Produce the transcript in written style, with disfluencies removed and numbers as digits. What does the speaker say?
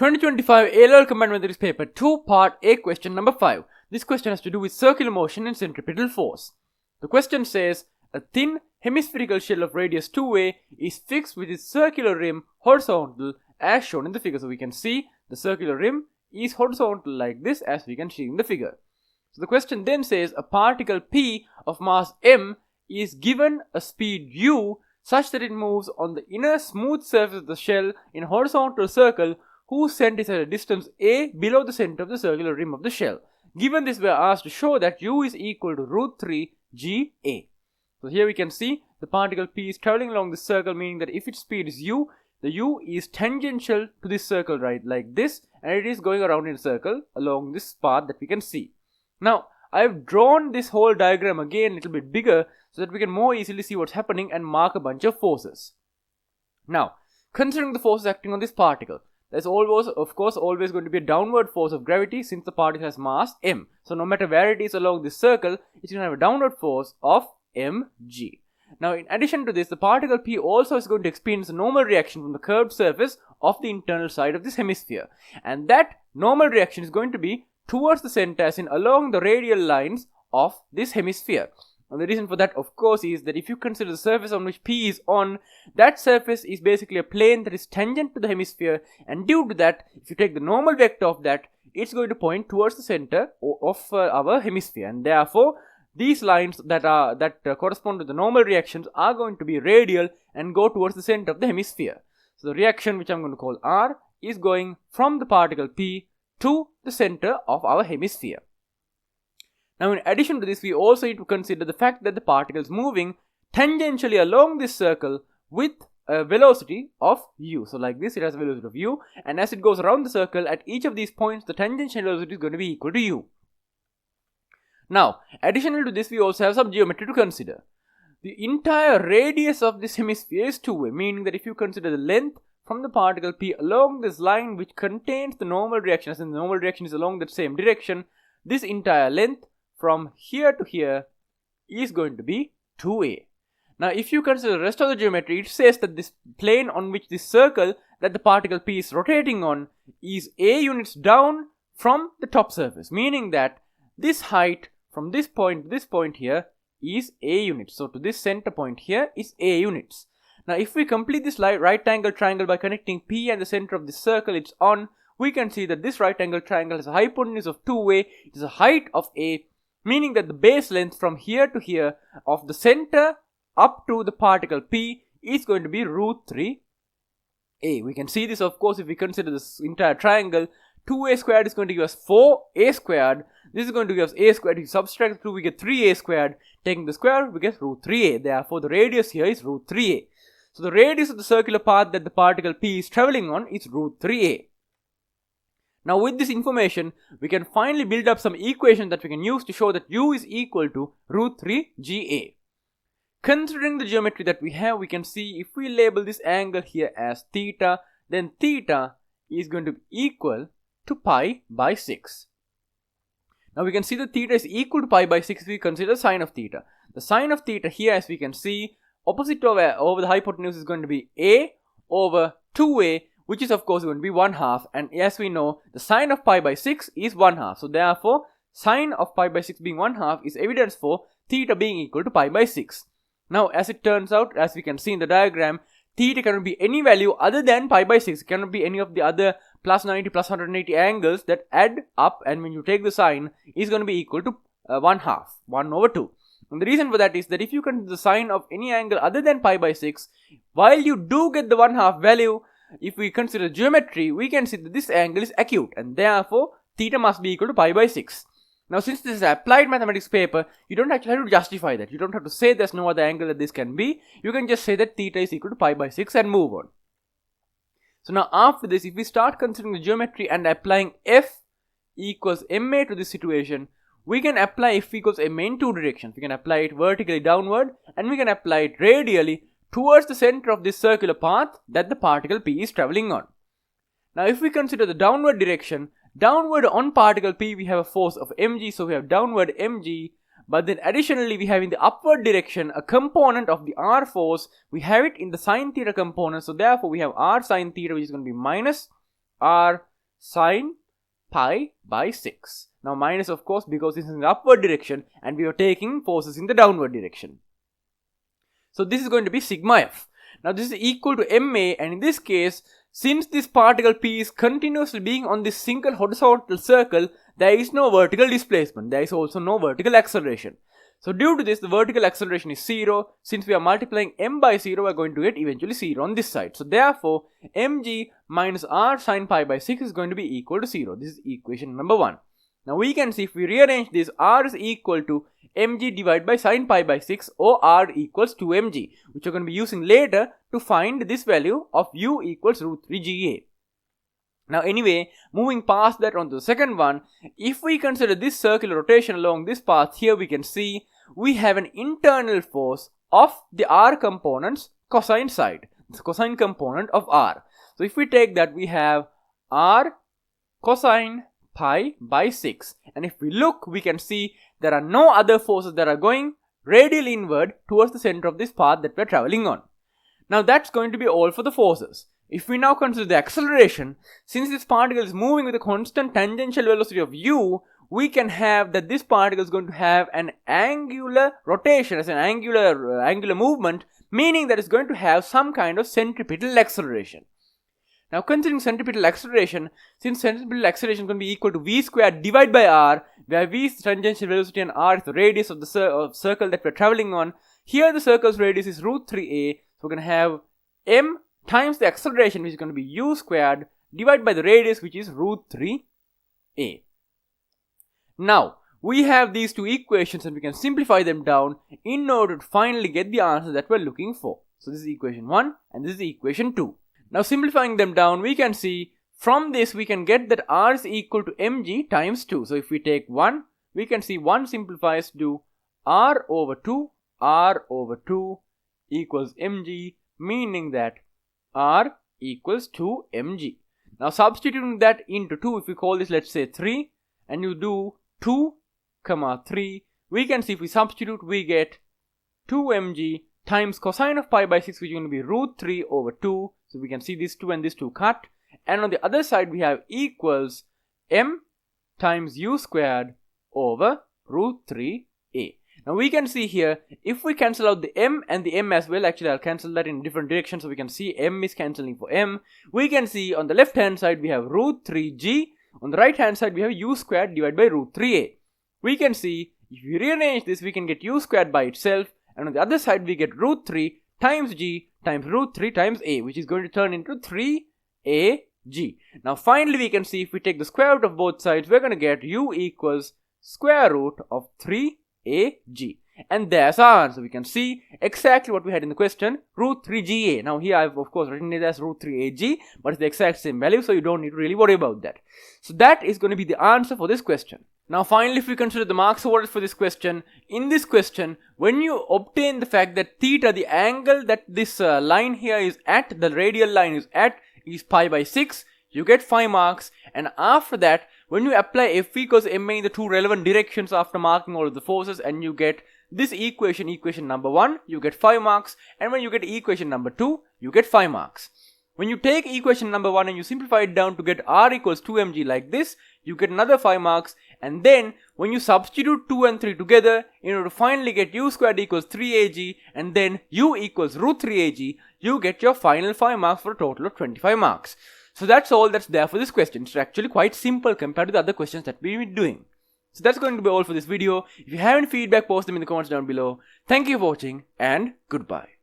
2025 A-Level Combined Mathematics Paper 2 Part A question number 5. This question has to do with circular motion and centripetal force. The question says, a thin hemispherical shell of radius 2a is fixed with its circular rim horizontal as shown in the figure. So we can see the circular rim is horizontal like this as we can see in the figure. So the question then says a particle P of mass m is given a speed u such that it moves on the inner smooth surface of the shell in a horizontal circle whose center is at a distance a below the center of the circular rim of the shell. Given this, we are asked to show that u is equal to root 3 GA. So here we can see the particle P is traveling along this circle, meaning that if its speed is u, the u is tangential to this circle, right, like this, and it is going around in a circle along this path that we can see. Now, I have drawn this whole diagram again a little bit bigger so that we can more easily see what's happening and mark a bunch of forces. Now, considering the forces acting on this particle, there's always, of course, always going to be a downward force of gravity since the particle has mass m. So no matter where it is along this circle, it's going to have a downward force of mg. Now, in addition to this, the particle P also is going to experience a normal reaction from the curved surface of the internal side of this hemisphere. And that normal reaction is going to be towards the center, as in along the radial lines of this hemisphere. And the reason for that, of course, is that if you consider the surface on which P is on, that surface is basically a plane that is tangent to the hemisphere, and due to that, if you take the normal vector of that, it's going to point towards the center of our hemisphere, and therefore these lines that correspond to the normal reactions are going to be radial and go towards the center of the hemisphere. So the reaction, which I'm going to call R, is going from the particle P to the center of our hemisphere. Now, in addition to this, we also need to consider the fact that the particle is moving tangentially along this circle with a velocity of u. So like this, it has a velocity of u, and as it goes around the circle, at each of these points, the tangential velocity is going to be equal to u. Now, additional to this, we also have some geometry to consider. The entire radius of this hemisphere is 2a, meaning that if you consider the length from the particle P along this line which contains the normal reaction, as in the normal reaction is along that same direction, this entire length from here to here is going to be 2a. Now, if you consider the rest of the geometry, it says that this plane on which this circle that the particle P is rotating on is a units down from the top surface, meaning that this height from this point to this point here is a units. So to this center point here is a units. Now, if we complete this right angle triangle by connecting P and the center of this circle it's on, we can see that this right angle triangle has a hypotenuse of 2a, it is a height of a, meaning that the base length from here to here of the center up to the particle P is going to be root 3a. We can see this, of course, if we consider this entire triangle. 2a squared is going to give us 4a squared. This is going to give us a squared. If you subtract the 2, we get 3a squared. Taking the square, we get root 3a. Therefore, the radius here is root 3a. So the radius of the circular path that the particle P is traveling on is root 3a. Now, with this information, we can finally build up some equations that we can use to show that u is equal to root 3 GA. Considering the geometry that we have, we can see if we label this angle here as theta, then theta is going to be equal to pi by 6. Now, we can see that theta is equal to pi by 6 if we consider sine of theta. The sine of theta here, as we can see, opposite over the hypotenuse is going to be a over 2a, which is of course going to be 1/2, and as we know, the sine of pi by 6 is 1/2. So therefore, sine of pi by 6 being 1/2 is evidence for theta being equal to pi by 6. Now, as it turns out, as we can see in the diagram, theta cannot be any value other than pi by 6. It cannot be any of the other plus 90, plus 180 angles that add up, and when you take the sine, is going to be equal to 1/2, 1 over 2. And the reason for that is that if you consider the sine of any angle other than pi by 6, while you do get the 1/2 value, if we consider geometry, we can see that this angle is acute, and therefore theta must be equal to pi by 6. Now, since this is an applied mathematics paper, you don't actually have to justify that. You don't have to say there's no other angle that this can be. You can just say that theta is equal to pi by 6 and move on. So now after this, if we start considering the geometry and applying F equals ma to this situation, we can apply F equals ma in two directions. We can apply it vertically downward, and we can apply it radially towards the center of this circular path that the particle P is traveling on. Now, if we consider the downward direction, downward on particle P we have a force of mg, so we have downward mg, but then additionally we have in the upward direction a component of the r force. We have it in the sine theta component, so therefore we have r sine theta, which is going to be minus r sine pi by 6. Now minus, of course, because this is in the upward direction and we are taking forces in the downward direction. So this is going to be sigma f. Now this is equal to ma, and in this case, since this particle P is continuously being on this single horizontal circle, there is no vertical displacement. There is also no vertical acceleration. So due to this, the vertical acceleration is 0. Since we are multiplying m by 0, we are going to get eventually 0 on this side. So therefore, mg minus r sine pi by 6 is going to be equal to 0. This is equation number 1. Now we can see if we rearrange this, r is equal to mg divided by sine pi by 6, or r equals 2mg, which we're going to be using later to find this value of u equals root 3 ga. Now anyway, moving past that on to the second one, if we consider this circular rotation along this path, here we can see we have an internal force of the r component's cosine side, the cosine component of r. So if we take that, we have r cosine pi by 6, and if we look, we can see there are no other forces that are going radial inward towards the center of this path that we're traveling on. Now that's going to be all for the forces. If we now consider the acceleration, since this particle is moving with a constant tangential velocity of u, we can have that this particle is going to have an angular rotation, as an angular movement, meaning that it's going to have some kind of centripetal acceleration. Now considering centripetal acceleration, since centripetal acceleration is going to be equal to v squared divided by r, where v is tangential velocity and r is the radius of the circle that we're traveling on, here the circle's radius is root 3a, so we're going to have m times the acceleration, which is going to be u squared, divided by the radius, which is root 3a. Now, we have these two equations and we can simplify them down in order to finally get the answer that we're looking for. So this is equation 1 and this is equation 2. Now simplifying them down, we can see from this we can get that r is equal to mg times 2. So if we take 1, we can see 1 simplifies to r over 2 equals mg, meaning that r equals 2 mg. Now substituting that into 2, if we call this, let's say 3, and you do 2, 3, we can see if we substitute, we get 2 mg times cosine of pi by 6, which is going to be root 3 over 2. So we can see this 2 and this 2 cut. And on the other side, we have equals m times u squared over root 3a. Now we can see here, if we cancel out the m and the m as well, actually I'll cancel that in different directions, so we can see m is cancelling for m. We can see on the left hand side we have root 3g, on the right hand side we have u squared divided by root 3a. We can see, if we rearrange this, we can get u squared by itself, and on the other side we get root 3 times g times root 3 times a, which is going to turn into 3ag. Now finally we can see, if we take the square root of both sides, we're going to get u equals square root of 3ag. And there's our answer. We can see exactly what we had in the question, root 3ga. Now here I've of course written it as root 3ag, but it's the exact same value, so you don't need to really worry about that. So that is going to be the answer for this question. Now finally, if we consider the marks awarded for this question, in this question, when you obtain the fact that theta, the angle that this line here is at, the radial line is at, is pi by 6, you get 5 marks. And after that, when you apply F equals ma in the two relevant directions after marking all of the forces, and you get this equation, equation number 1, you get 5 marks. And when you get equation number 2, you get 5 marks. When you take equation number 1 and you simplify it down to get r equals 2mg like this, you get another 5 marks. And then when you substitute 2 and 3 together in order to finally get u squared equals 3ag, and then u equals root 3ag, you get your final 5 marks for a total of 25 marks. So that's all that's there for this question. It's actually quite simple compared to the other questions that we've been doing. So that's going to be all for this video. If you have any feedback, post them in the comments down below. Thank you for watching and goodbye.